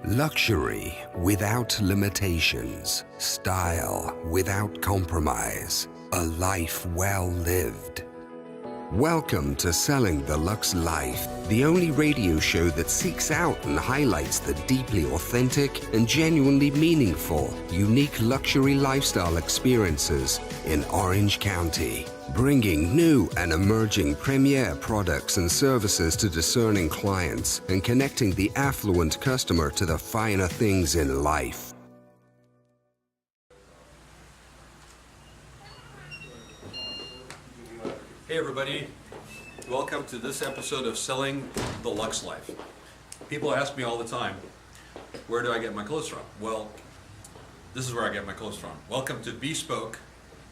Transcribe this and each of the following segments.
Luxury without limitations, style without compromise, a life well lived. Welcome to Selling the Luxe Life, the only radio show that seeks out and highlights the deeply authentic and genuinely meaningful, unique luxury lifestyle experiences in Orange County, bringing new and emerging premier products and services to discerning clients and connecting the affluent customer to the finer things in life. Hey everybody, welcome to this episode of Selling the Luxe Life. People ask me all the time, where do I get my clothes from? Well, this is where I get my clothes from. Welcome to B.Spoke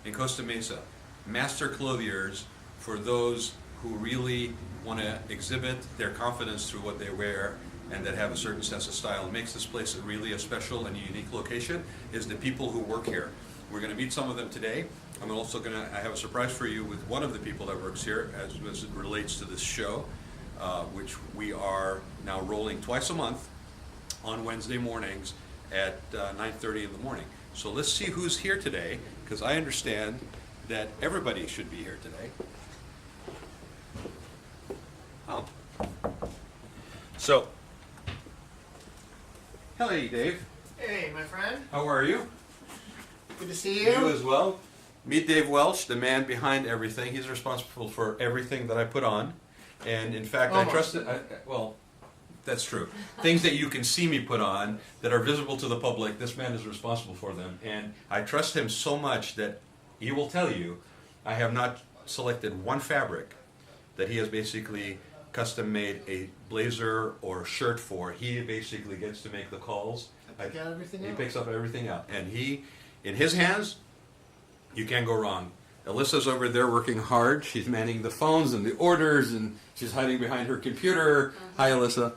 in Costa Mesa, master clothiers for those who really want to exhibit their confidence through what they wear and that have a certain sense of style. And makes this place really a special and unique location is the people who work here. We're going to meet some of them today. I'm also going to have a surprise for you with one of the people that works here as it relates to this show, which we are now rolling twice a month on Wednesday mornings at 9:30 in the morning. So let's see who's here today, because I understand that everybody should be here today. Oh. So, hey Dave. Hey, my friend. How are you? Good to see You as well. Meet Dave Welch, the man behind everything. He's responsible for everything that I put on. And in fact, I trust it. Well, that's true. Things that you can see me put on that are visible to the public, this man is responsible for them. And I trust him so much that he will tell you I have not selected one fabric that he has basically custom made a blazer or shirt for. He basically gets to make the calls. He picks up everything out. And he, in his hands, you can't go wrong. Alyssa's over there working hard. She's manning the phones and the orders, and she's hiding behind her computer. Hi, Alyssa.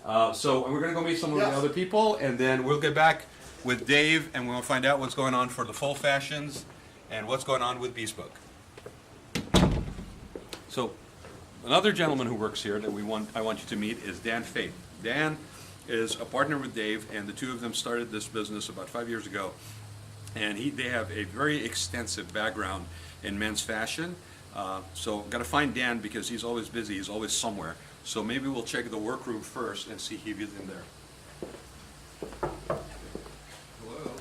Hi. So we're going to go meet some of the other people, and then we'll get back with Dave, and we'll find out what's going on for the full fashions and what's going on with B.Spoke. So another gentleman who works here that I want you to meet is Dan Faith. Dan is a partner with Dave, and the two of them started this business about 5 years ago. And they have a very extensive background in men's fashion. So got to find Dan because he's always busy. He's always somewhere. So maybe we'll check the workroom first and see if he's in there. Hello.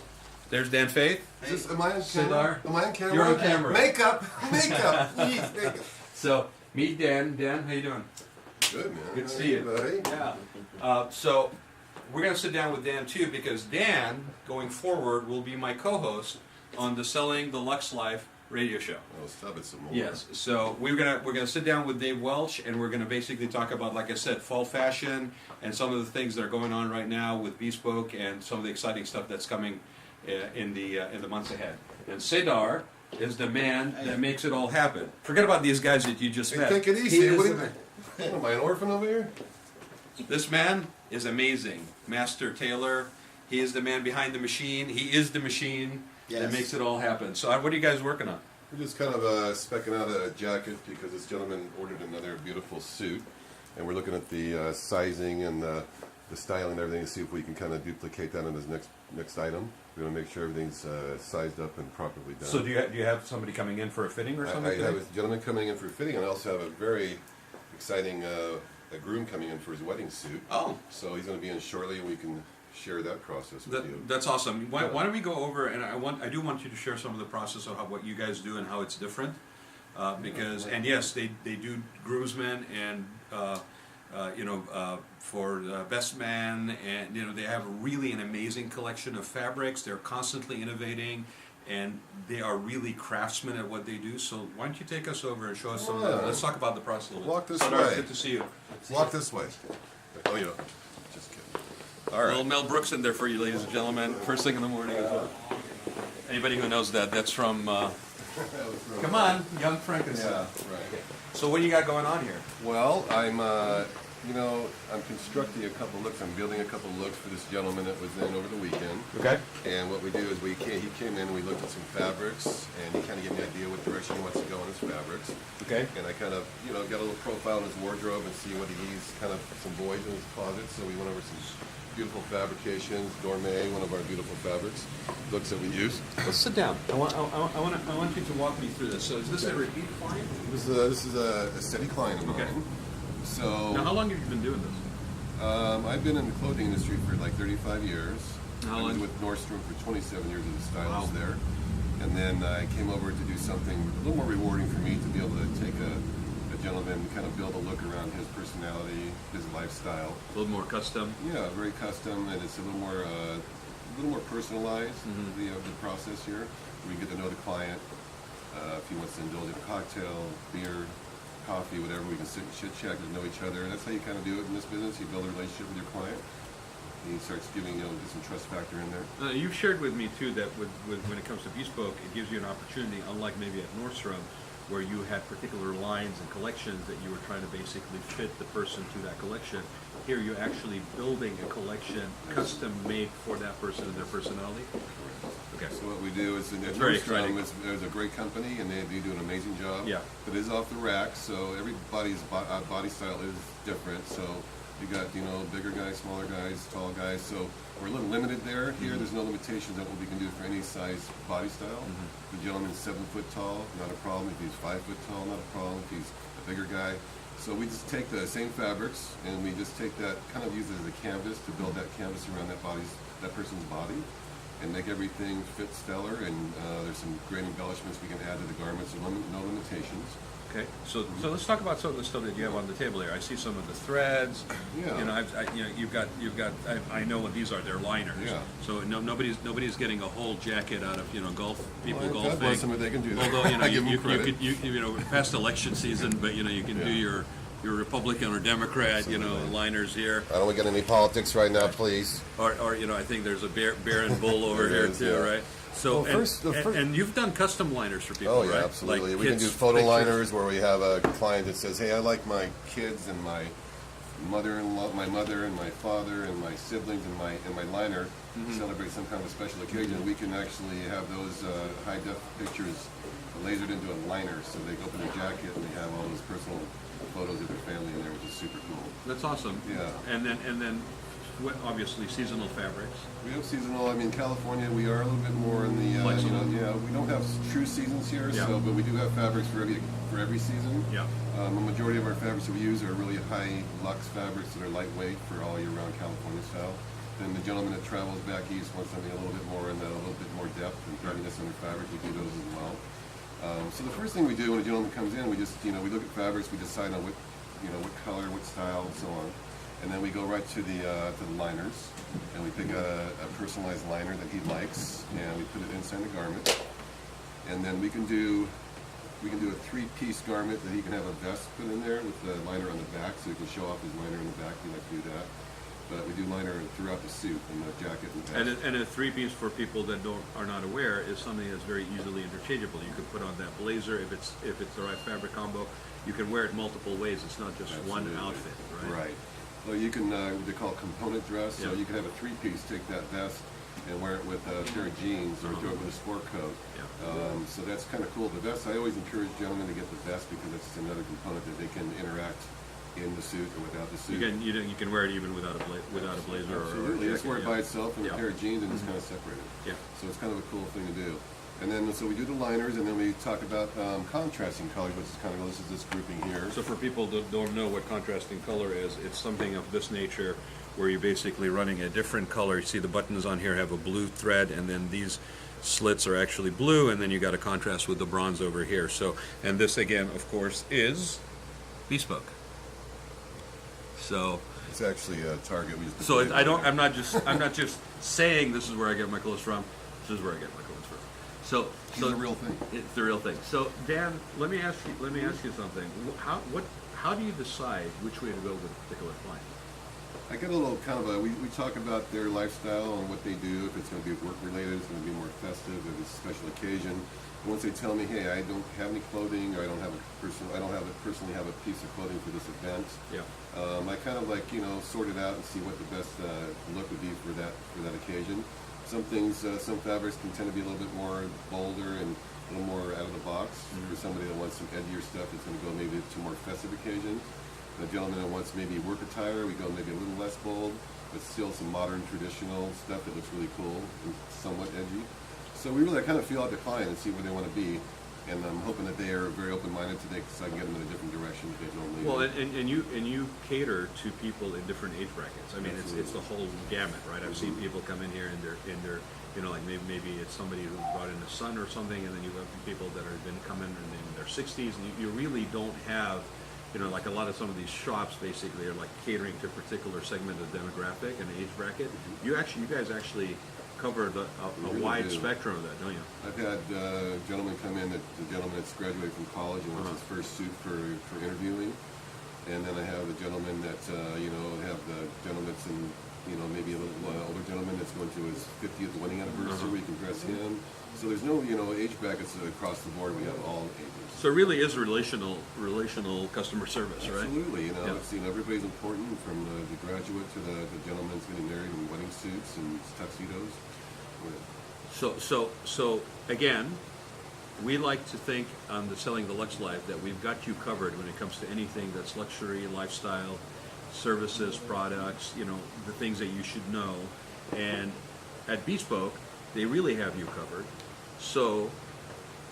There's Dan Faith. Am I on camera? Sidar. Am I on camera? You're on camera. Makeup, please, makeup. So meet Dan. Dan, how you doing? Good, man. Good to see you, buddy. Yeah. So we're going to sit down with Dan too, because Dan, going forward, will be my co-host on the Selling the Luxe Life radio show. Oh, stop it some more. Yes. So we're gonna sit down with Dave Welch, and we're gonna basically talk about, like I said, fall fashion and some of the things that are going on right now with B.Spoke and some of the exciting stuff that's coming in the months ahead. And Sidar is the man that makes it all happen. Forget about these guys that you just met. Take it easy. He What is the man. am I, an orphan over here? This man is amazing. Master tailor. He is the man behind the machine. He is the machine that makes it all happen. So what are you guys working on? We're just kind of specking out a jacket because this gentleman ordered another beautiful suit. And we're looking at the sizing and the styling and everything to see if we can kind of duplicate that in his next item. We want to make sure everything's sized up and properly done. So do you have somebody coming in for a fitting or something? I have a gentleman coming in for a fitting, and I also have a very exciting a groom coming in for his wedding suit. Oh. So he's going to be in shortly, and we can share that process with you. That's awesome. Why don't we go over, and I do want you to share some of the process of what you guys do and how it's different. Because, and yes, they do groomsmen and, for best man, and, they have really an amazing collection of fabrics. They're constantly innovating, and they are really craftsmen at what they do. So why don't you take us over and show us some of that. Let's talk about the process a little bit. Walk this Sidar, way. good to see you. Walk this way. Oh, yeah. Just kidding. All right. Little Mel Brooks in there for you, ladies and gentlemen. First thing in the morning as well. Anybody who knows that's from, come on, Young Frankenstein. Yeah, right. So what do you got going on here? Well, I'm constructing a couple looks. I'm building a couple looks for this gentleman that was in over the weekend. Okay. And what we do is he came in, we looked at some fabrics, and he kind of gave me an idea what direction he wants to go in his fabrics. Okay. And I kind of, got a little profile in his wardrobe and see what he needs, kind of some voids in his closet. So we went over some beautiful fabrications. Dorme, one of our beautiful fabrics, Luxe that we use. Let's sit down. I want you to walk me through this. So is this a repeat client? This is a steady client of mine. Okay. So Now, how long have you been doing this? I've been in the clothing industry for like 35 years. How I was long? with Nordstrom for 27 years as a stylist Wow. there. And then I came over to do something a little more rewarding for me, to be able to take a gentleman, kind of build a look around his personality, his lifestyle. A little more custom. Yeah, very custom, and it's a little more personalized. The process here. We get to know the client. If he wants to indulge in a cocktail, beer, coffee, whatever, we can sit and chit chat, get to know each other, and that's how you kind of do it in this business. You build a relationship with your client. He starts giving get some trust factor in there. You've shared with me too that when it comes to B.Spoke, it gives you an opportunity, unlike maybe at Nordstrom, where you had particular lines and collections that you were trying to basically fit the person to that collection. Here you're actually building a collection custom made for that person and their personality. Okay. So what we do is, at very Nordstrom, exciting. it's a great company, and they do an amazing job. Yeah. But it is off the rack, so everybody's body style is different. So you got bigger guys, smaller guys, tall guys. So we're a little limited there. Here, there's no limitations on what we can do for any size body style. The gentleman's 7 foot tall, not a problem. If he's 5 foot tall, not a problem. If he's a bigger guy. So we just take the same fabrics, and we just take that, kind of use it as a canvas to build that canvas around that person's body, and make everything fit stellar. And there's some great embellishments we can add to the garments, and no limitations. Okay, so let's talk about some of the stuff that you have on the table here. I see some of the threads. Yeah. You've got. I know what these are. They're liners. Yeah. So nobody's getting a whole jacket out of golf people Well, golfing. God bless them if they can do that. Although I give them credit. you past election season, but you can do your Republican or Democrat Absolutely. liners here. I don't want to get any politics right now, please. Or I think there's a bear and bull over There here is, too, yeah. right? So Well, and you've done custom liners for people, Oh yeah, right? absolutely. Like We can do kids' photo pictures. liners where we have a client that says, "Hey, I like my kids and my mother-in-law, my mother and my father and my siblings and my liner to celebrate some kind of a special occasion." We can actually have those high-def pictures lasered into a liner, so they open their jacket and they have all those personal photos of their family in there, which is super cool. That's awesome. Yeah. And then obviously seasonal fabrics. We have seasonal. I mean, California, we are a little bit more in the Flexible. we don't have true seasons here, Yeah. but we do have fabrics for every season. Yeah. A majority of our fabrics that we use are really high luxe fabrics that are lightweight for all year round California style. Then the gentleman that travels back east wants something a little bit more in a little bit more depth and heaviness in the fabric. We do those as well. So the first thing we do when a gentleman comes in, we just we look at fabrics, we decide on what color, what style, and so on. And then we go right to the liners, and we pick a personalized liner that he likes, and we put it inside the garment. And then we can do a 3-piece garment that he can have a vest put in there with the liner on the back, so he can show off his liner in the back. We like to do that. But we do liner throughout the suit, and the jacket and vest. And a 3-piece for people that are not aware is something that's very easily interchangeable. You could put on that blazer if it's the right fabric combo. You can wear it multiple ways. It's not just Absolutely. one outfit, right? Right. Well, you can what they call component dress. So Yeah. you can have a 3-piece, take that vest and wear it with a pair of jeans, or do it with a sport coat. Yeah. So that's kind of cool. The vest, I always encourage gentlemen to get the vest because it's another component that they can interact in the suit or without the suit. You can wear it even without a blazer or a Absolutely. Just jacket, wear it yeah. by itself and Yeah. a pair of jeans and just kind of separate it. Yeah. So it's kind of a cool thing to do. And then, so we do the liners, and then we talk about contrasting colors, which is kind of, this is this grouping here. So for people that don't know what contrasting color is, it's something of this nature where you're basically running a different color. You see the buttons on here have a blue thread, and then these slits are actually blue, and then you got a contrast with the bronze over here. So, and this again, of course, is B.Spoke. So It's actually a Target. We just So I'm not just saying this is where I get my clothes from. This is where I get my clothes from. So It's a real thing. It's the real thing. So Dan, let me ask you something. How do you decide which way to go with a particular client? I get a little kind of we talk about their lifestyle and what they do. If it's going to be work related, it's going to be more festive. If it's a special occasion. And once they tell me, hey, I don't have any clothing, or I don't personally have a piece of clothing for this event. Yeah. I kind of sort it out and see what the best look would be for that occasion. Some things, some fabrics can tend to be a little bit more bolder and a little more out of the box. For somebody that wants some edgier stuff, it's going to go maybe to more festive occasions. The gentleman that wants maybe work attire, we go maybe a little less bold, but still some modern traditional stuff that looks really cool and somewhat edgy. So we really kind of feel out the client and see where they want to be. And I'm hoping that they are very open-minded today, so I can get them in a different direction that they normally. Well, and you cater to people in different age brackets. I mean, it's the whole gamut, right? I've seen people come in here and they're you know, like maybe it's somebody who brought in a son or something, and then you have people that have been coming in their 60s, and you really don't have, you know, like a lot of some of these shops basically are like catering to a particular segment of demographic and age bracket. You guys actually cover a wide spectrum of that, don't you? I've had gentlemen come in, the gentleman that's graduated from college and wants his first suit for interviewing. And then I have the gentleman that, you know, have the gentleman that's in, you know, maybe a little older gentleman that's going to his 50th wedding anniversary. We can dress him. So there's no, you know, age brackets across the board. We have all ages. So it really is relational customer service, right? Absolutely. You know, Yeah. I've seen everybody's important, from the graduate to the gentleman that's getting married in wedding suits and tuxedos. So again, we like to think on the Selling the Luxe Life that we've got you covered when it comes to anything that's luxury, lifestyle, services, products, you know, the things that you should know. And at B.Spoke, they really have you covered. So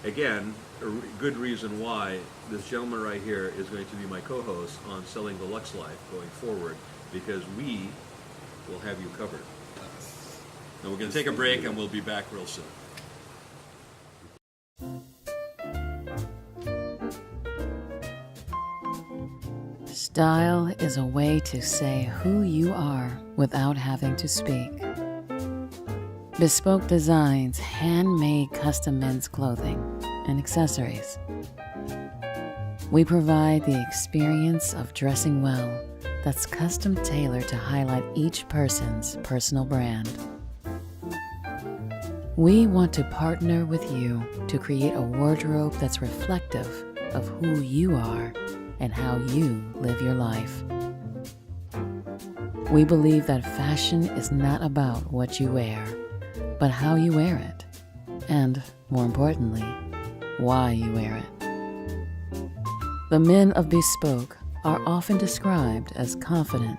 again, a good reason why this gentleman right here is going to be my co-host on Selling the Luxe Life going forward, because we will have you covered. And we're going to take a break, and we'll be back real soon. Style is a way to say who you are without having to speak. B.Spoke designs handmade custom men's clothing and accessories. We provide the experience of dressing well that's custom tailored to highlight each person's personal brand. We want to partner with you to create a wardrobe that's reflective of who you are and how you live your life. We believe that fashion is not about what you wear, but how you wear it, and, more importantly, why you wear it. The men of B.Spoke are often described as confident,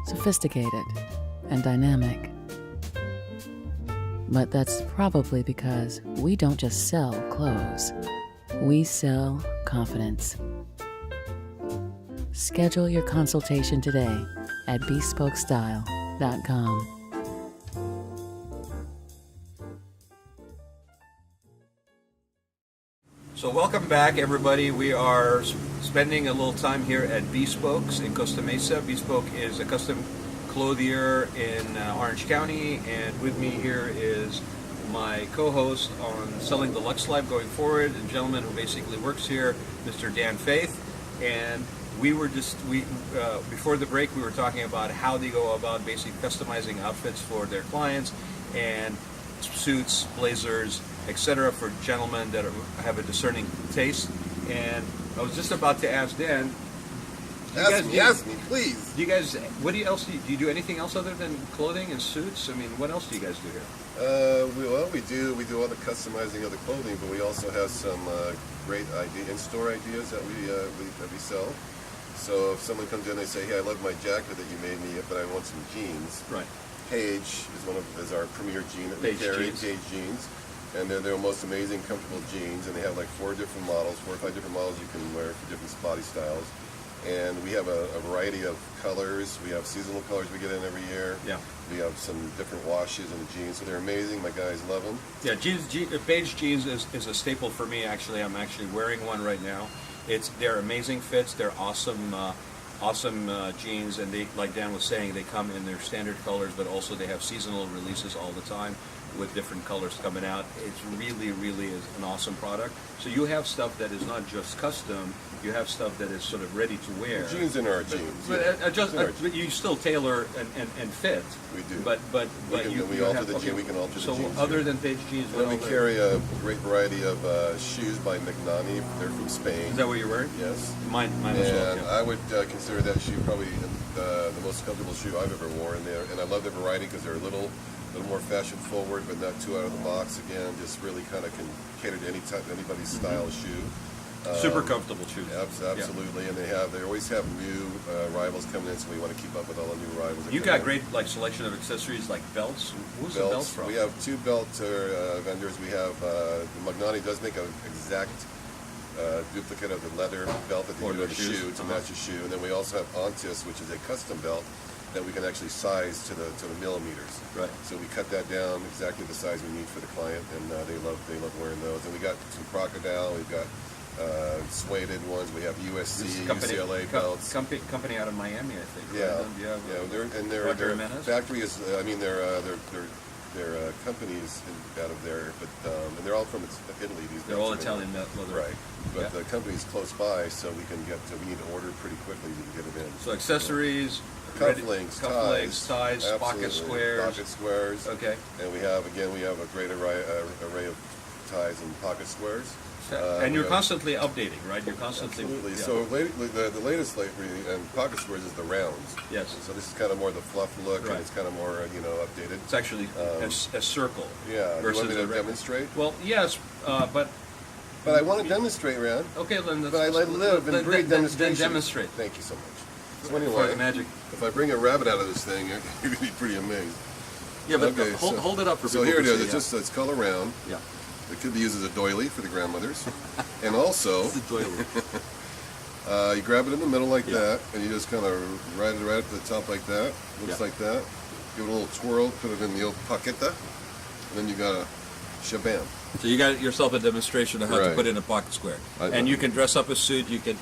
sophisticated, and dynamic. But that's probably because we don't just sell clothes, we sell confidence. Schedule your consultation today at bspokestyle.com. So welcome back, everybody. We are spending a little time here at B.Spoke's in Costa Mesa. B.Spoke is a custom clothier in Orange County, and with me here is my co-host on Selling the Luxe Life going forward, a gentleman who basically works here, Mr. Dan Faith. And we were before the break, we were talking about how they go about basically customizing outfits for their clients, and suits, blazers, etc. for gentlemen that have a discerning taste. And I was just about to ask Dan, Ask me, please. do you guys, what else do you do anything else other than clothing and suits? I mean, what else do you guys do here? We do all the customizing of the clothing, but we also have some great in-store ideas that we sell. So if someone comes in and they say, "Hey, I love my jacket that you made me, but I want some jeans." Right. Paige is our premier jean that we carry. Paige jeans, and they're the most amazing, comfortable jeans, and they have like 4 or 5 different models you can wear for different body styles. And we have a variety of colors. We have seasonal colors we get in every year. Yeah. We have some different washes in the jeans, so they're amazing. My guys love them. Yeah, beige jeans is a staple for me. Actually, I'm actually wearing one right now. They're amazing fits. They're awesome jeans, and they, like Dan was saying, they come in their standard colors, but also they have seasonal releases all the time with different colors coming out. It's really is an awesome product. So you have stuff that is not just custom. You have stuff that is sort of ready to wear. Jeans in our jeans. But you still tailor and fit. We do. But we alter the jean. We can alter the jeans. So other than beige jeans, then we carry a great variety of shoes by Mignani. They're from Spain. Is that what you're wearing? Yes. Mine as well. And Yeah. I would consider that shoe probably the most comfortable shoe I've ever worn. And I love the variety because they're a little more fashion forward, but not too out of the box. Again, just really kind of can cater to anybody's style shoe. Super comfortable shoes. Absolutely, and they always have new arrivals coming in, so we want to keep up with all the new arrivals. You got great like selection of accessories like belts. Who's the belts from? We have two belt vendors. We have Magnani does make an exact duplicate of the leather belt that they do in the shoe to match the shoe, and then we also have Ontis, which is a custom belt that we can actually size to the millimeters. Right. So we cut that down exactly the size we need for the client, and they love wearing those. And we got some crocodile. We've got suede ones. We have USC, UCLA belts. Company out of Miami, I think. Yeah, right? Their factory is. I mean, their companies out of there, but and they're all from Italy. They're all Italian leather, right? But the company's close by, so we need to order pretty quickly to get it in. So accessories. Cufflinks, ties, pocket squares. Okay. And we have a great array of ties and pocket squares. And you're constantly updating, right? You're constantly. Absolutely. Yeah. So the latest lately and pocket squares is the rounds. Yes. So this is kind of more the fluff look, right. and it's kind of more updated. It's actually a circle. Yeah. Versus you want me to demonstrate? Well, yes, but. But I want to demonstrate, Rand. Okay, then. But I live and breathe demonstration. Then demonstrate. Thank you so much. So For anyway, the magic. if I bring a rabbit out of this thing, you're going to be pretty amazed. Yeah, but okay, hold it up for people. So here it is. See, It's it's color round. Yeah. It could be used as a doily for the grandmothers, and also It's a doily. you grab it in the middle like that, and you just kind of ride it right up to the top like that. Looks like that. Give it a little twirl, put it in the old paqueta, and then you got a shabam. So you got yourself a demonstration of how to put in a pocket square, and you can dress up a suit. You can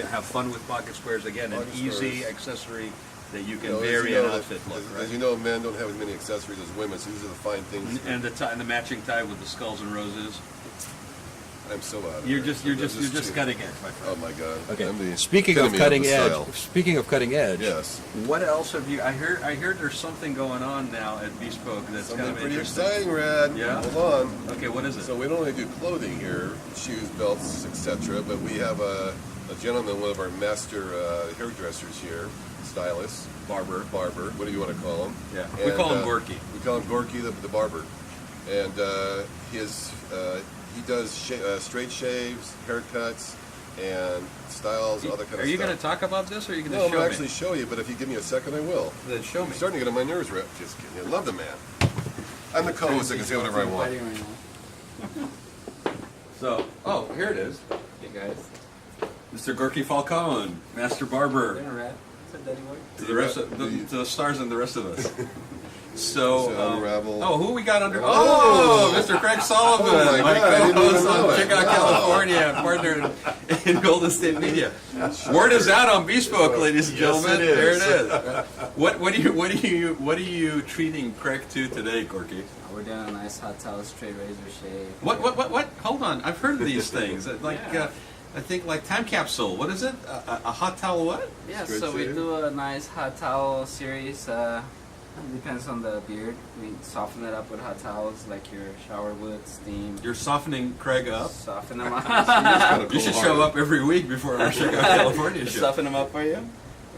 have fun with pocket squares again. An easy accessory that you can vary an outfit look. Right? As you know, men don't have as many accessories as women, so these are the fine things. And the matching tie with the skulls and roses. I'm so out of You're there. just cutting edge, my friend. Oh my God! Okay. I'm the Speaking of epitome cutting the edge, style. Yes. What else have you? I heard there's something going on now at B.Spoke that's Something kind of pretty interesting. exciting, Rad. Yeah? Hold on. Okay, what is it? So we don't only do clothing here, shoes, belts, etc., but we have a gentleman, one of our master hairdressers here, stylist, barber, what do you want to call him? Yeah, and, we call him Gorky. We call him Gorky, the barber. And he does straight shaves, haircuts, and styles, all that kind of stuff. Are you going to talk about this, or are you going to show me? No, I'm me? actually show you, but if you give me a second, I will. Then show me. You're starting to get on my nerves, Rip. Just kidding. I love the man. I'm the co-host. I can say whatever I want. So, here it is. Hey guys. Mr. Gorky Falcone, master barber. To the rest of to the stars and the rest of us. So, unravel. Who we got under? Oh, Mr. Craig Sullivan, Oh my God, co-host on Check Out California, partner in Golden State Media. Word is out on B.Spoke, ladies and gentlemen. Yes, it is. There it is. What are you treating Craig to today, Gorky? We're doing a nice hot towel, straight razor shave. What? Hold on, I've heard of these things. I think like time capsule. What is it? A hot towel? What? Yeah, Straight so we shave? do a nice hot towel series. Depends on the beard. We soften it up with hot towels, like your shower wood, steam. You're softening Craig up. Soften them up. Kinda You should cool show heart. up every week before our Check Out California show. Soften them up for you.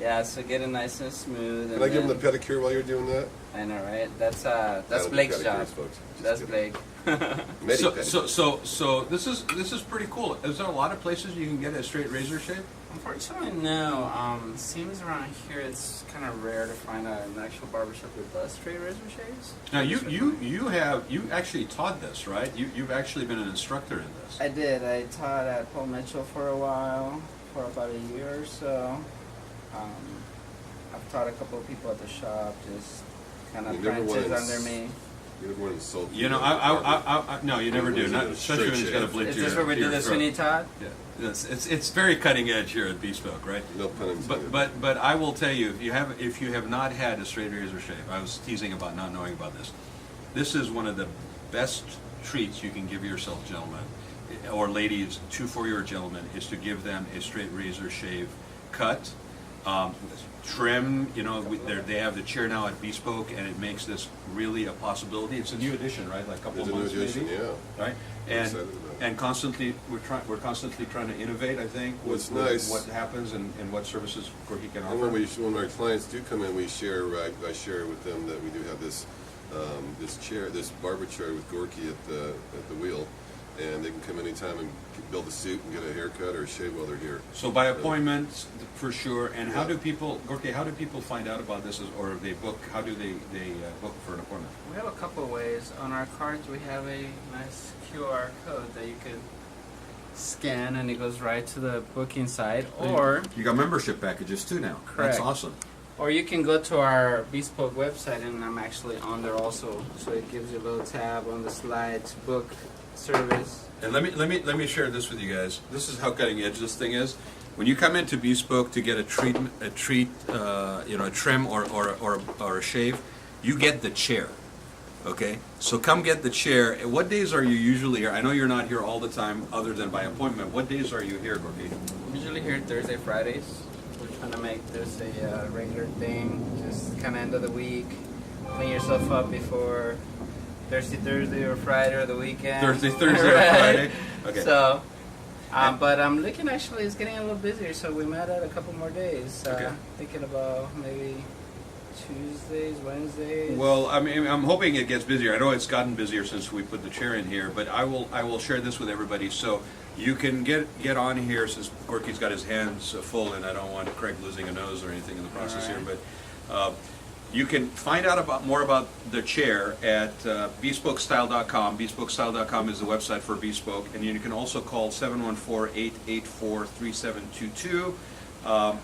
Yeah, so get it nice and smooth. Can I give him the pedicure while you're doing that? I know, right? That's That'll be Blake's pedicures, job. folks. Just That's kidding. Blake. Many So, pedicures. so this is pretty cool. Is there a lot of places you can get a straight razor shave? Unfortunately, no. Seems around here it's kind of rare to find an actual barbershop that does straight razor shaves. Now you actually taught this, right? You've actually been an instructor in this. I did. I taught at Paul Mitchell for a while, for about a year or so. I've taught a couple of people at the shop, just kind of You never wanna apprentices under me. You never want to insult You know, no, you never do. Not, especially when he's got a blade Is to your this where we to do your this throat. when you taught? Yeah, it's very cutting edge here at B.Spoke, right? No pun intended. But I will tell you, if you have not had a straight razor shave, I was teasing about not knowing about this. This is one of the best treats you can give yourself, gentlemen, or ladies, for your gentlemen, is to give them a straight razor shave cut. Trim, you know, they have the chair now at B.Spoke, and it makes this really a possibility. It's a new edition, right? Like a couple It's of a new months, edition, maybe. yeah. Right, I'm and excited about it. and constantly we're constantly trying to innovate. I think What's with nice- what happens and what services Gorky can And offer. when our clients do come in, I share with them that we do have this barber chair with Gorky at the wheel. and they can come anytime and build a suit and get a haircut or a shave while they're here. So by appointment, for sure. And how Yeah. do people, Gorky, how do people find out about this, or they book? How do they book for an appointment? We have a couple of ways. On our cards, we have a nice QR code that you could scan, and it goes right to the booking site. Or You got membership packages too now. Correct. That's awesome. Or you can go to our B.Spoke website, and I'm actually on there also. So it gives you a little tab on the slide to book service. And let me share this with you guys. This is how cutting edge this thing is. When you come into B.Spoke to get a trim or a shave, you get the chair. Okay, so come get the chair. What days are you usually here? I know you're not here all the time, other than by appointment. What days are you here, Gorky? Usually here Thursday, Fridays. We're trying to make this a regular thing. Just kind of end of the week. Clean yourself up before Thursday or Friday or the weekend. Thursday Right? or Friday. Okay. So, but I'm looking actually, it's getting a little busier, so we might add a couple more days. Okay. Thinking about maybe Tuesdays, Wednesdays. Well, I mean, I'm hoping it gets busier. I know it's gotten busier since we put the chair in here, but I will share this with everybody so you can get on here, since Gorky's got his hands full, and I don't want Craig losing a nose or anything in the process All right. here. But you can find out more about the chair at bspokestyle.com. Bspokestyle.com is the website for B.Spoke, and you can also call 714-884-3722.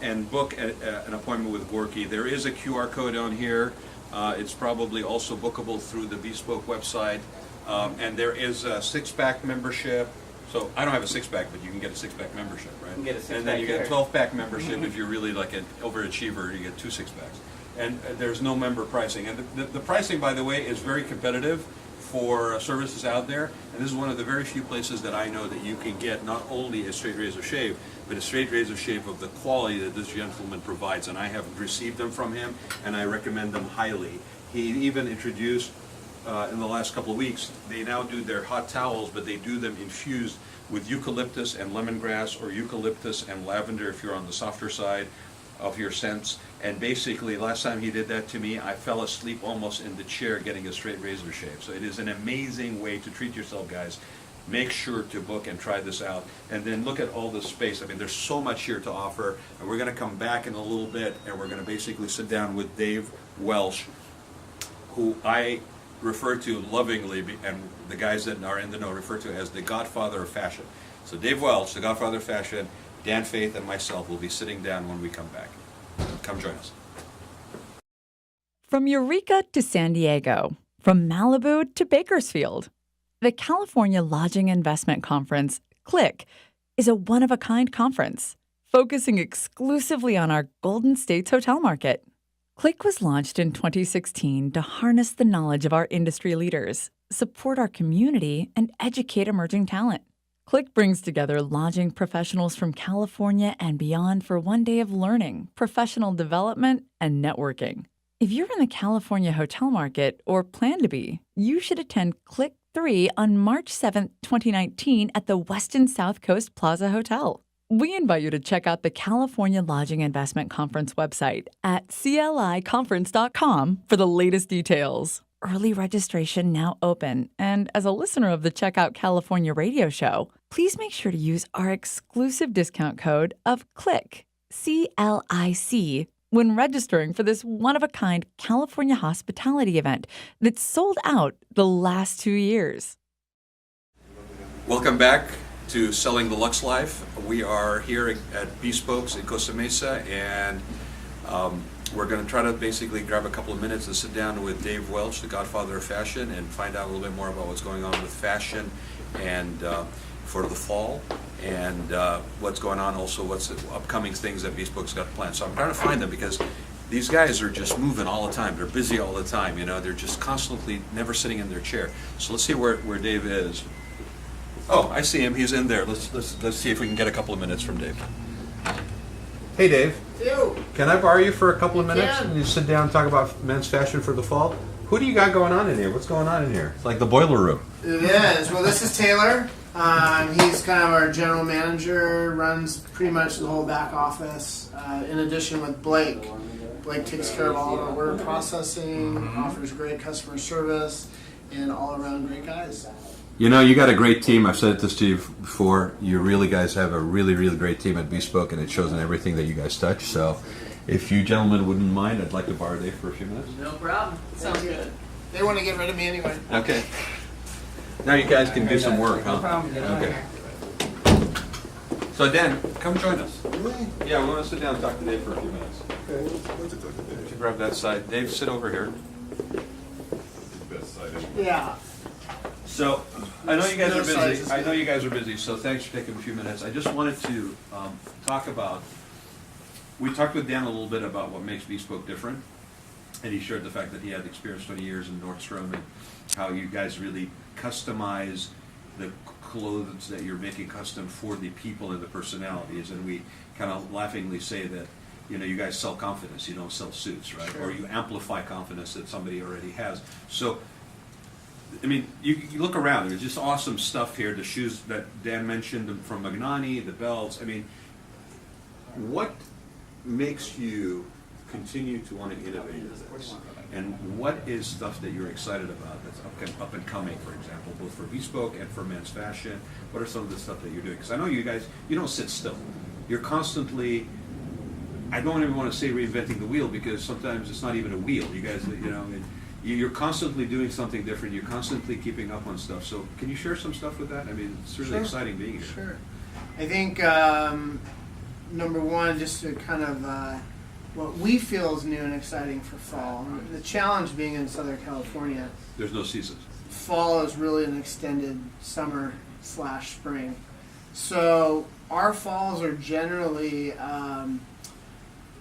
And book an appointment with Gorky. There is a QR code on here. It's probably also bookable through the B.Spoke website. And there is a 6-pack membership. So I don't have a 6-pack, but you can get a 6-pack membership, right? You can get a 6-pack and then you get a here. 12-pack membership if you're really like an overachiever. You get 2 6-packs. And there's no member pricing. And the pricing, by the way, is very competitive for services out there. And this is one of the very few places that I know that you can get not only a straight razor shave, but a straight razor shave of the quality that this gentleman provides. And I have received them from him, and I recommend them highly. He even introduced, in the last couple of weeks, they now do their hot towels, but they do them infused with eucalyptus and lemongrass, or eucalyptus and lavender if you're on the softer side of your scents. And basically, last time he did that to me, I fell asleep almost in the chair getting a straight razor shave. So it is an amazing way to treat yourself, guys. Make sure to book and try this out. And then look at all the space. I mean, there's so much here to offer. And we're going to come back in a little bit, and we're going to basically sit down with Dave Welsh, who I refer to lovingly, and the guys that are in the know refer to as the Godfather of fashion. So Dave Welsh, the Godfather of fashion, Dan Faith, and myself will be sitting down when we come back. Come join us. From Eureka to San Diego, from Malibu to Bakersfield, the California Lodging Investment Conference, CLIC, is a one-of-a-kind conference focusing exclusively on our Golden States hotel market. CLIC was launched in 2016 to harness the knowledge of our industry leaders, support our community, and educate emerging talent. CLIC brings together lodging professionals from California and beyond for one day of learning, professional development, and networking. If you're in the California hotel market or plan to be, you should attend CLIC 3 on March 7, 2019 at the Westin South Coast Plaza Hotel. We invite you to check out the California Lodging Investment Conference website at cliconference.com for the latest details. Early registration now open, and as a listener of the Checkout California radio show, please make sure to use our exclusive discount code of CLIC, C-L-I-C, when registering for this one-of-a-kind California hospitality event that's sold out the last 2 years. Welcome back to Selling the Luxe Life. We are here at B.Spoke's in Costa Mesa, and we're going to try to basically grab a couple of minutes to sit down with Dave Welch, the Godfather of fashion, and find out a little bit more about what's going on with fashion and for the fall, and what's going on also, what's the upcoming things that B.Spoke's got planned. So I'm trying to find them because these guys are just moving all the time. They're busy all the time, you know. They're just constantly never sitting in their chair. So let's see where Dave is. Oh, I see him. He's in there. Let's see if we can get a couple of minutes from Dave. Hey, Dave. Ew. Can I borrow you for a couple of minutes? can. And you sit down and talk about men's fashion for the fall? Who do you got going on in here? What's going on in here? It's like the boiler room. It is. Well, this is Taylor. He's kind of our general manager, runs pretty much the whole back office. In addition with Blake. Blake takes care of all of our order processing, offers great customer service, and all around great guys. You know, you got a great team. I've said this to you before. You really guys have a really, really great team at B.Spoke, and it shows in everything that you guys touch. So, if you gentlemen wouldn't mind, I'd like to borrow Dave for a few minutes. No problem. Sounds good. They want to get rid of me anyway. Okay. Now you guys can do some work, huh? No problem. Okay. So Dan, come join us. Really? Yeah, we want to sit down and talk to Dave for a few minutes. Okay, let's talk to If you Dave. grab that side, Dave, sit over here. Best side anyway. Yeah. So I know you guys No are size busy. is I good. know you guys are busy. So thanks for taking a few minutes. I just wanted to talk about. We talked with Dan a little bit about what makes B.Spoke different, and he shared the fact that he had experience 20 years in Nordstrom and how you guys really customize the clothes that you're making custom for the people and the personalities. And we kind of laughingly say that, you know, you guys sell confidence, you don't sell suits, right? Sure. Or you amplify confidence that somebody already has. So, I mean, you look around, there's just awesome stuff here. The shoes that Dan mentioned from Magnani, the belts. I mean, what makes you continue to want to innovate in this? And what is stuff that you're excited about that's up and coming, for example, both for B.Spoke and for men's fashion? What are some of the stuff that you're doing? Because I know you guys, you don't sit still. You're constantly, I don't even want to say reinventing the wheel, because sometimes it's not even a wheel. You guys, you know, you're constantly doing something different. You're constantly keeping up on stuff. So can you share some stuff with that? I mean, it's really Sure. exciting being here. Sure. I think number one, just to kind of what we feel is new and exciting for fall. The challenge being in Southern California, There's no seasons. fall is really an extended summer/spring. So our falls are generally,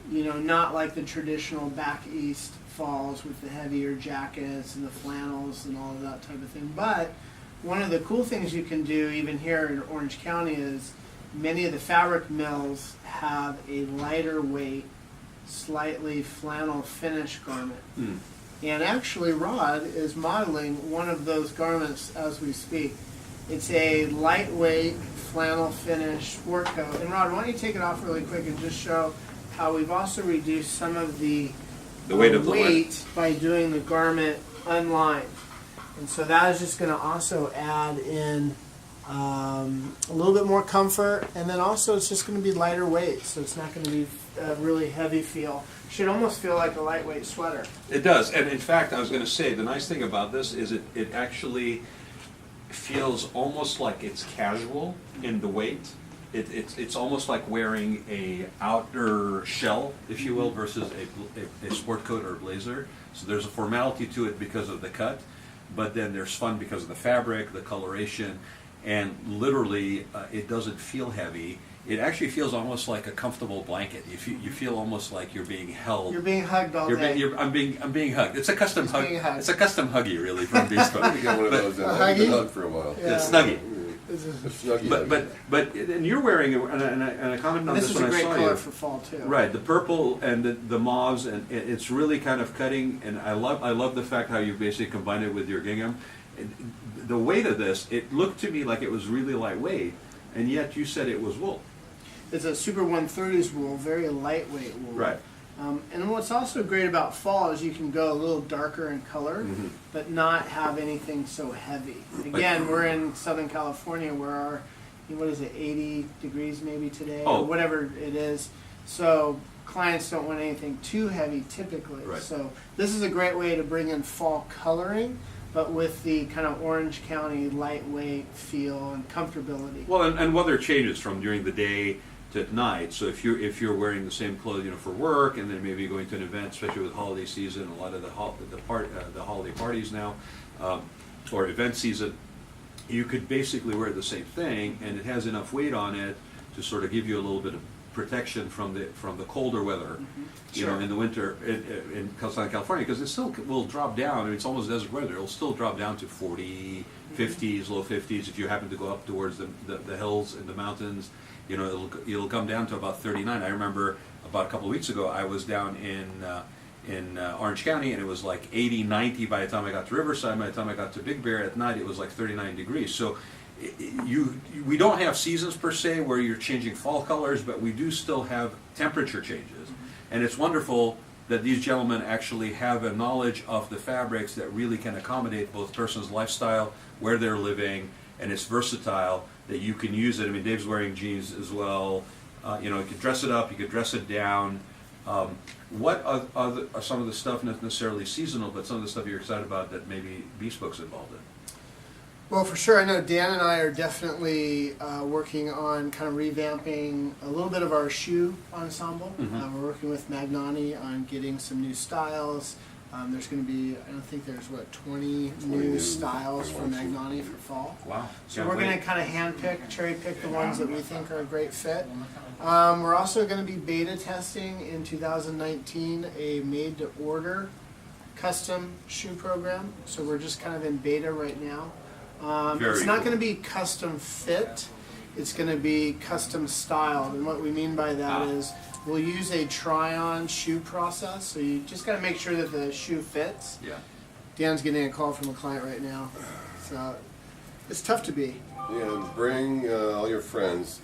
not like the traditional back east falls with the heavier jackets and the flannels and all of that type of thing. But one of the cool things you can do even here in Orange County is many of the fabric mills have a lighter weight, slightly flannel finish garment. Mm. And actually Rod is modeling one of those garments as we speak. It's a lightweight flannel finish sport coat. And Rod, why don't you take it off really quick and just show how we've also reduced some of the weight of the weight by doing the garment unlined. And so that is just going to also add in a little bit more comfort, and then also it's just going to be lighter weight, so it's not going to be a really heavy feel. Should almost feel like a lightweight sweater. It does, and in fact, I was going to say, the nice thing about this is it actually feels almost like it's casual in the weight. It's almost like wearing a outer shell, if you will, versus a sport coat or a blazer. So there's a formality to it because of the cut, but then there's fun because of the fabric, the coloration, and literally it doesn't feel heavy. It actually feels almost like a comfortable blanket. You feel almost like you're being held. You're being hugged all day. I'm being hugged. It's a custom hug. being hugged. It's a custom huggy, really, from I B.Spoke. got one of those. A I've been Huggy? hugged for a while. Yeah. It's snuggy. This is- A snuggie. But and you're wearing, and I commented on this this is when a I great saw color you. for fall too. Right, the purple and the mauves, and it's really kind of cutting. And I love the fact how you basically combine it with your gingham. The weight of this, it looked to me like it was really lightweight, and yet you said it was wool. It's a Super 130s wool, very lightweight wool. Right. And what's also great about fall is you can go a little darker in color, Mhm. but not have anything so heavy. Again, we're in Southern California where our, what is it, 80 degrees maybe today, Oh. or whatever it is. So clients don't want anything too heavy typically. Right. So this is a great way to bring in fall coloring, but with the kind of Orange County lightweight feel and comfortability. Well, and weather changes from during the day to at night. So if you're wearing the same clothes, for work, and then maybe going to an event, especially with holiday season, a lot of the holiday parties now, or event season, you could basically wear the same thing, and it has enough weight on it to sort of give you a little bit of protection from the colder weather, Sure. in the winter in Southern California, because it still will drop down. I mean, it's almost desert weather. It'll still drop down to 40, 50s, low 50s if you happen to go up towards the hills and the mountains. It'll come down to about 39. I remember about a couple of weeks ago, I was down in Orange County, and it was like 80, 90 by the time I got to Riverside. By the time I got to Big Bear at night, it was like 39 degrees. So we don't have seasons per se where you're changing fall colors, but we do still have temperature changes. And it's wonderful that these gentlemen actually have a knowledge of the fabrics that really can accommodate both person's lifestyle, where they're living, and it's versatile that you can use it. I mean, Dave's wearing jeans as well. You know, you could dress it up, you could dress it down. What are some of the stuff, not necessarily seasonal, but some of the stuff you're excited about that maybe B.Spoke's involved in? Well, for sure. I know Dan and I are definitely working on kind of revamping a little bit of our shoe ensemble. We're working with Magnani on getting some new styles. There's going to be, I don't think there's, 20 new styles for Magnani for fall. Wow. So we're going to kind of handpick, cherry pick the ones that we think are a great fit. We're also going to be beta testing in 2019 a made-to-order custom shoe program. So we're just kind of in beta right now. It's not going to be custom fit. It's going to be custom styled. And what we mean by that is we'll use a try-on shoe process. So you just got to make sure that the shoe fits. Yeah. Dan's getting a call from a client right now. So it's tough to be. Yeah, and bring all your friends.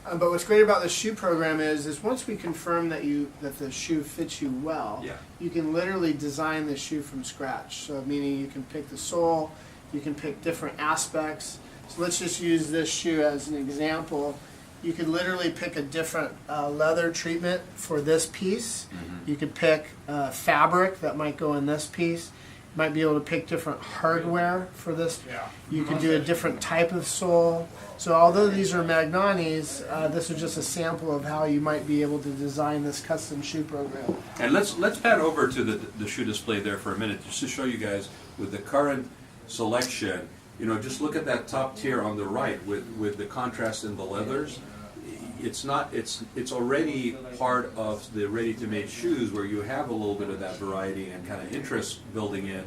But what's great about the shoe program is once we confirm that the shoe fits you well, you can literally design the shoe from scratch. So meaning you can pick the sole, you can pick different aspects. So let's just use this shoe as an example. You could literally pick a different leather treatment for this piece. You could pick fabric that might go in this piece. You might be able to pick different hardware for this. You could do a different type of sole. So although these are Magnanis, this is just a sample of how you might be able to design this custom shoe program. And let's pan over to the shoe display there for a minute, just to show you guys with the current selection. You know, just look at that top tier on the right with the contrast in the leathers. It's already part of the ready-to-made shoes where you have a little bit of that variety and kind of interest building in,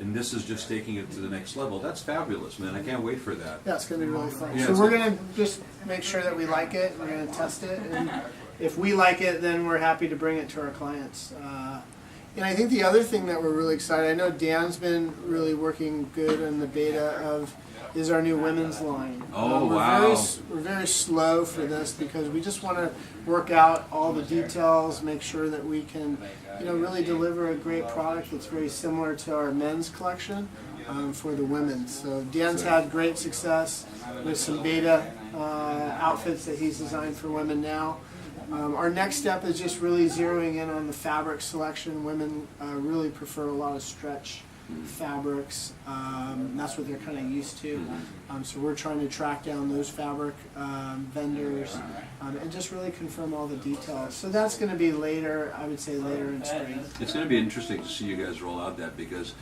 and this is just taking it to the next level. That's fabulous, man. I can't wait for that. Yeah, it's going to be really fun. Yeah, so we're going to just make sure that we like it. We're going to test it, and if we like it, then we're happy to bring it to our clients. And I think the other thing that we're really excited, I know Dan's been really working good in the beta of, is our new women's line. Oh, wow. We're very slow for this because we just want to work out all the details, make sure that we can, really deliver a great product that's very similar to our men's collection for the women. So Dan's had great success with some beta outfits that he's designed for women now. Our next step is just really zeroing in on the fabric selection. Women really prefer a lot of stretch fabrics. That's what they're kind of used to. So we're trying to track down those fabric vendors and just really confirm all the details. So that's going to be later, I would say later in spring. It's going to be interesting to see you guys roll out that, because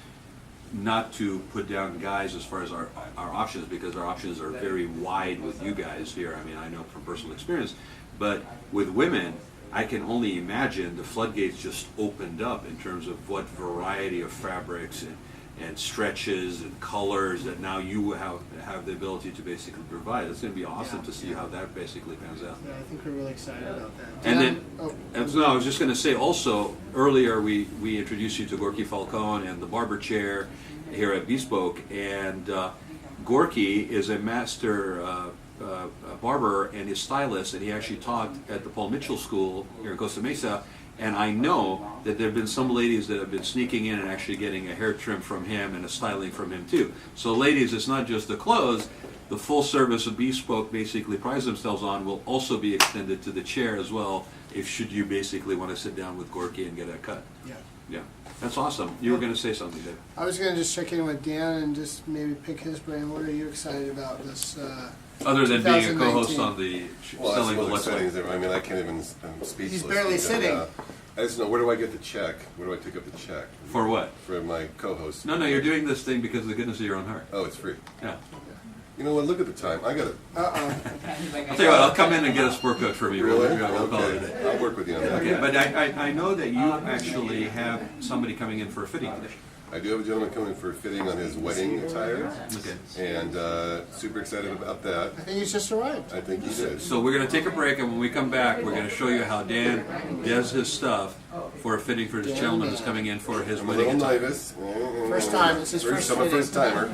not to put down guys as far as our options, because our options are very wide with you guys here. I mean, I know from personal experience, but with women, I can only imagine the floodgates just opened up in terms of what variety of fabrics and stretches and colors that now you have the ability to basically provide. It's going to be awesome to see how that basically pans out. Yeah, I think we're really excited about that. And then, no, I was just going to say also, earlier we introduced you to Gorky Falcone and the barber chair here at B.Spoke, and Gorky is a master barber and his stylist, and he actually taught at the Paul Mitchell School here in Costa Mesa, and I know that there have been some ladies that have been sneaking in and actually getting a hair trim from him and a styling from him too. So ladies, it's not just the clothes, the full service of B.Spoke basically prides themselves on will also be extended to the chair as well, if should you basically want to sit down with Gorky and get a cut. Yeah, that's awesome. You were going to say something, Dave. I was going to just check in with Dan and just maybe pick his brain. What are you excited about this? Other than being a co-host on the Well, Selling the that's Luxe exciting. Life. I mean, I can't even speak. He's barely sitting. I just know, where do I get the check? Where do I pick up the check? For what? For my co-host. No, you're doing this thing because of the goodness of your own heart. Oh, it's free. Yeah. You know what? Look at the time. I got it. I'll tell you what, I'll come in and get a sport coat from you. Really? We'll call it a Okay. day. I'll work with you on that. Okay, but I know that you actually have somebody coming in for a fitting today. I do have a gentleman coming for a fitting on his wedding attire, Okay. and super excited about that. I think he's just arrived. I think he did. So we're going to take a break, and when we come back, we're going to show you how Dan does his stuff for a fitting for this gentleman that's coming in for his I'm a wedding little attire. nervous. First time. It's his first I'm a fitting. first timer.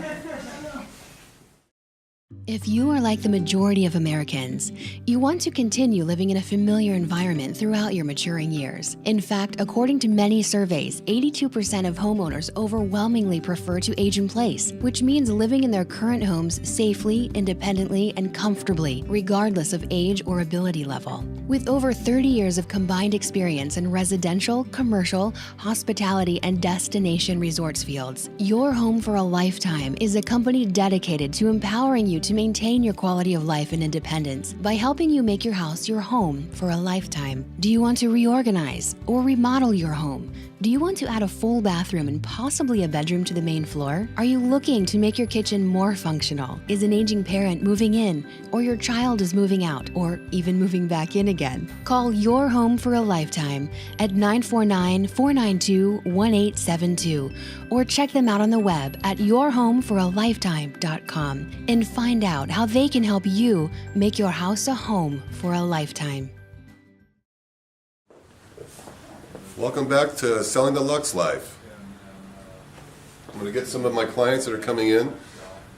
If you are like the majority of Americans, you want to continue living in a familiar environment throughout your maturing years. In fact, according to many surveys, 82% of homeowners overwhelmingly prefer to age in place, which means living in their current homes safely, independently, and comfortably, regardless of age or ability level. With over 30 years of combined experience in residential, commercial, hospitality, and destination resorts fields, Your Home for a Lifetime is a company dedicated to empowering you to maintain your quality of life and independence by helping you make your house your home for a lifetime. Do you want to reorganize or remodel your home? Do you want to add a full bathroom and possibly a bedroom to the main floor? Are you looking to make your kitchen more functional? Is an aging parent moving in, or your child is moving out, or even moving back in again? Call Your Home for a Lifetime at 949-492-1872 or check them out on the web at yourhomeforalifetime.com and find out how they can help you make your house a home for a lifetime. Welcome back to Selling the Luxe Life. I'm going to get some of my clients that are coming in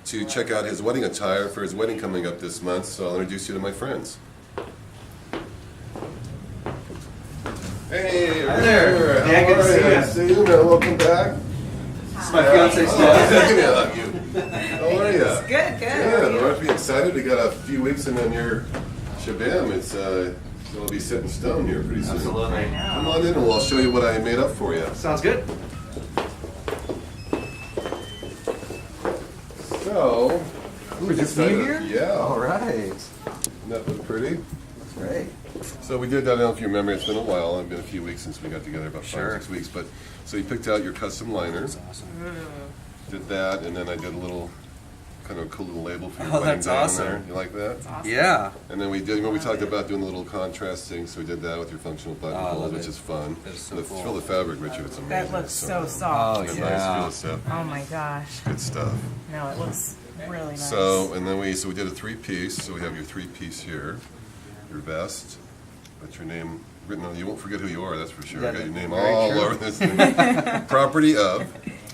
to check out his wedding attire for his wedding coming up this month, so I'll introduce you to my friends. Hey, Hi there. Yeah, good to see you. See you, man. Welcome back. This is my fiance's dad. Yeah, you. How are you? Good. Good. Well, aren't we excited? We got a few weeks and then your shabam. It's going to be set in stone here pretty soon. Absolutely. Come on in and I'll show you what I made up for you. Sounds good. So, Ooh, is this new here? Yeah. All right. Isn't that look pretty? That's great. So we did that. I don't know if you remember. It's been a while. It's been a few weeks since we got together, about 5 Sure. or 6 weeks. But so you picked out your custom liner. That's awesome. Did that, and then I did a little, kind of a cool little label for your Oh, wedding that's day on awesome. there. You like that? Yeah. And then we did. Remember we talked about doing a little contrast thing, so we did that with your functional Oh, I buttonholes, love which it. is fun. That is so the, cool. Feel the fabric, Richard. It's amazing. That looks so Oh, soft. It's a yeah. nice feel stuff. Oh my gosh. Good stuff. No, it looks really nice. So, and then we did a 3-piece. So we have your 3-piece here, your vest. That's your name written on. You won't forget who you are. That's for sure. Yeah, I got your name very all true. over this thing. Property of.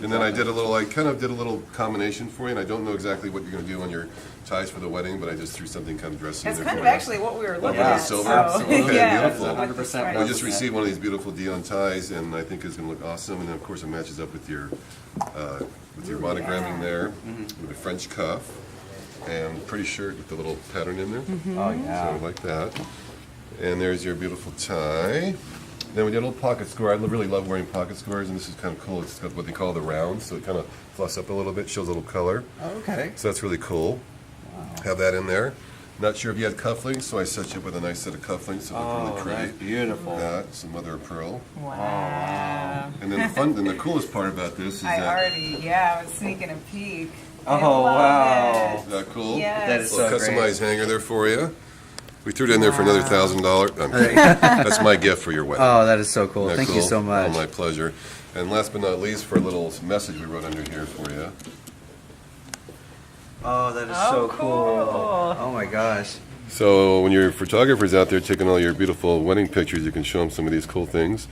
And then I kind of did a little combination for you. And I don't know exactly what you're going to do on your ties for the wedding, but I just threw something kind of dressy in That's there kind for of you. actually what we were looking yeah, at. silver. So, Okay, yeah, beautiful. with 100% the stripes. We just received one of these beautiful Dion ties, and I think it's going to look awesome. And then, of course, it matches up with your monogramming there, with a French cuff, and pretty shirt with the little pattern in there. Oh, yeah. So I like that. And there's your beautiful tie. Then we did a little pocket score. I really love wearing pocket scores, and this is kind of cool. It's got what they call the round, so it kind of fluffs up a little bit, shows a little color. Oh, okay. So that's really cool. Wow. Have that in there. Not sure if you had cufflinks, so I set you up with a nice set of cufflinks that look Oh, really pretty. that's beautiful. That, some mother of pearl. Wow. And then the coolest part about this is I that. I was sneaking a peek. Oh, I love wow. it. Is that cool? Yes. That is Little so customized great. hanger there for you. We threw it in there for another $1,000. That's my gift for your wedding. Oh, that is so cool. Isn't that Thank you cool? so much. Oh, my pleasure. And last but not least, for a little message we wrote under here for you. Oh, that is Oh, so cool. Oh my gosh. So when your photographer's out there taking all your beautiful wedding pictures, you can show them some of these cool things.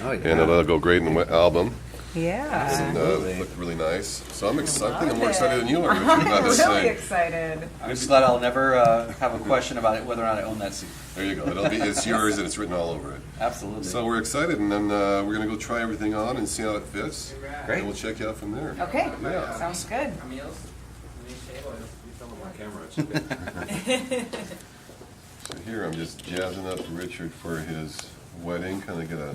Oh yeah. And it'll go great in the album. Yeah. And Absolutely. look really nice. So I'm excited. I think I'm Love more it. excited than you are. Richard, I'm about this really thing. excited. I'm just glad I'll never have a question about it, whether or not I own that suit. There you go. It's yours and it's written all over it. Absolutely. So we're excited, and then we're going to go try everything on and see how it fits. Great. And we'll check you out from there. Okay. Yeah. Sounds good. So here I'm just jazzing up Richard for his wedding, kind of get a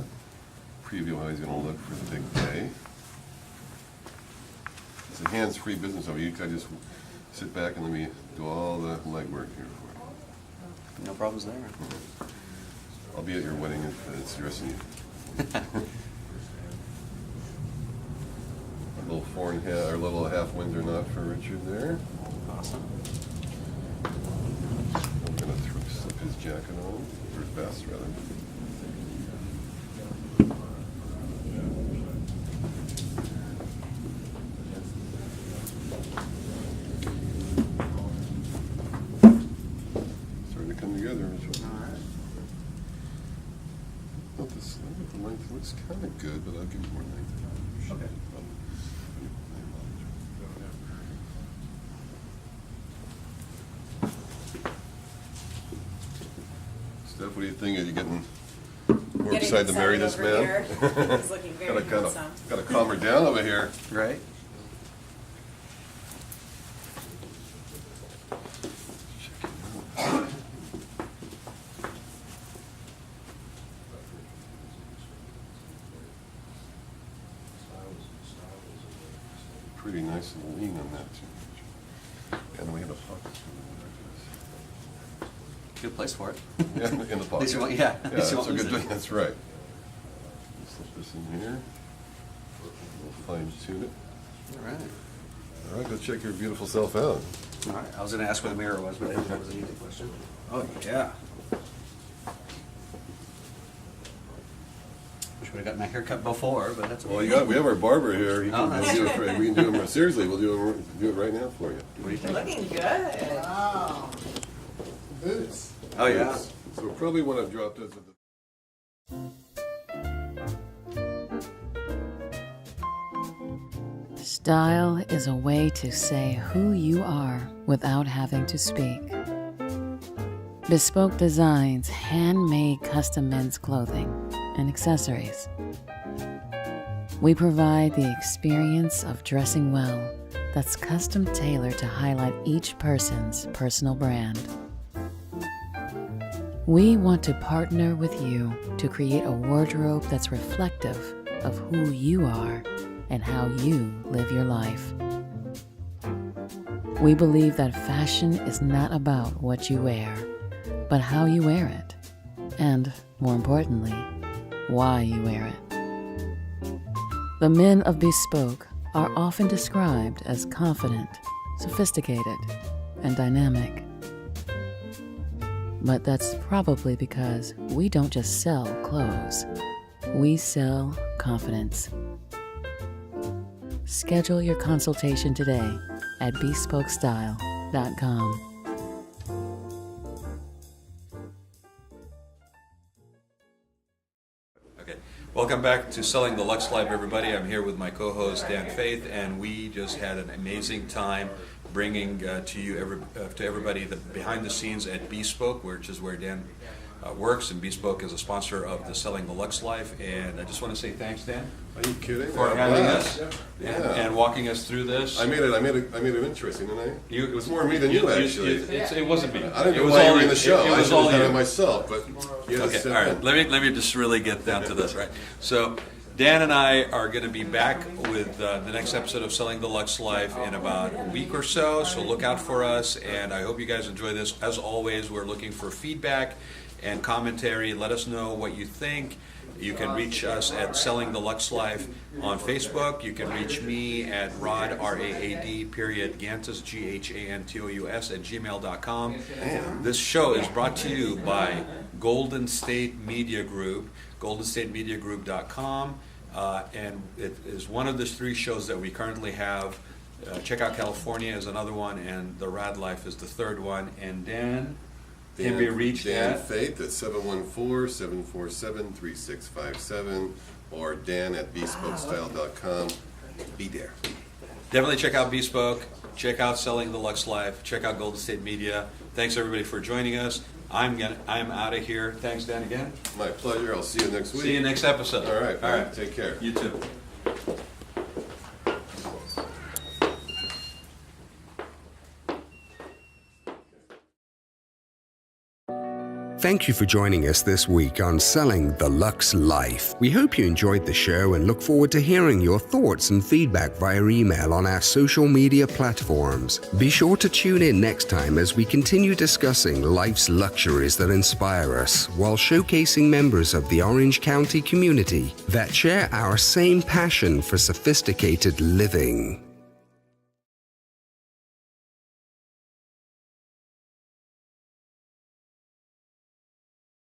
preview of how he's going to look for the big day. It's a hands-free business, so you can just sit back and let me do all the legwork here for you. No problems there. I'll be at your wedding if it's dressing you. A little little half Windsor knot for Richard there. Awesome. I'm going to slip his jacket on, or his vest rather. Starting to come together, Richard. Not this, the length looks kind of good, but I'll give you more length. Okay. Good thing you're getting more excited to marry this man. He's looking very handsome. Gotta calm her down over here. Right? Pretty nice and lean on that too. And we have a pocket. Good place for it. Yeah, in the At pocket. least you want, yeah. At Yeah, least you that's want a good to use thing. it. That's right. Slip this in here. We'll fine tune it. All right. All right, go check your beautiful self out. All right. I was going to ask where the mirror was, but I didn't know it was an easy question. Oh, yeah. Wish we would have got my haircut before, but that's Well, okay. we have our barber here. He Oh, can nice. do it for, we can do it. Seriously, we'll do it right now for you. What do you think? Looking good. Wow. Boots. Oh, yeah. So we'll probably want to drop this at the. Style is a way to say who you are without having to speak. B.Spoke designs handmade custom men's clothing and accessories. We provide the experience of dressing well that's custom tailored to highlight each person's personal brand. We want to partner with you to create a wardrobe that's reflective of who you are and how you live your life. We believe that fashion is not about what you wear, but how you wear it, and, more importantly, why you wear it. The men of B.Spoke are often described as confident, sophisticated, and dynamic. But that's probably because we don't just sell clothes, we sell confidence. Schedule your consultation today at bspokestyle.com. Okay, welcome back to Selling the Luxe Life, everybody. I'm here with my co-host Dan Faith, and we just had an amazing time bringing to everybody the behind the scenes at B.Spoke, which is where Dan works, and B.Spoke is a sponsor of the Selling the Luxe Life. And I just want to say thanks, Dan, Are you kidding? for I'm having glad. us Yeah. and walking us through this. I made it interesting, didn't I? It was more me than you, actually. It wasn't me. I didn't It know was why you all were in the show. It I was should all have done you. it myself, but you had to Okay, step all right. in. Let me just really get down to this, right? So, Dan and I are going to be back with the next episode of Selling the Luxe Life in about a week or so. So look out for us, and I hope you guys enjoy this. As always, we're looking for feedback and commentary. Let us know what you think. You can reach us at Selling the Luxe Life on Facebook. You can reach me at Rod, R-A-A-D, period, Gantus, G-H-A-N-T-O-U-S, at gmail.com. This show is brought to you by Golden State Media Group, goldenstatemediagroup.com, and it is one of the 3 shows that we currently have. Check Out California is another one, and The Rad Life is the 3rd one. And Dan can be reached Dan at Faith at 714-747-3657 or Dan at bspokestyle.com. Be there. Definitely check out B.Spoke, check out Selling the Luxe Life, check out Golden State Media. Thanks everybody for joining us. I'm out of here. Thanks, Dan, again. My pleasure. I'll see you next week. See you next episode. All right. All right. Take care. You too. Thank you for joining us this week on Selling the Luxe Life. We hope you enjoyed the show and look forward to hearing your thoughts and feedback via email on our social media platforms. Be sure to tune in next time as we continue discussing life's luxuries that inspire us while showcasing members of the Orange County community that share our same passion for sophisticated living.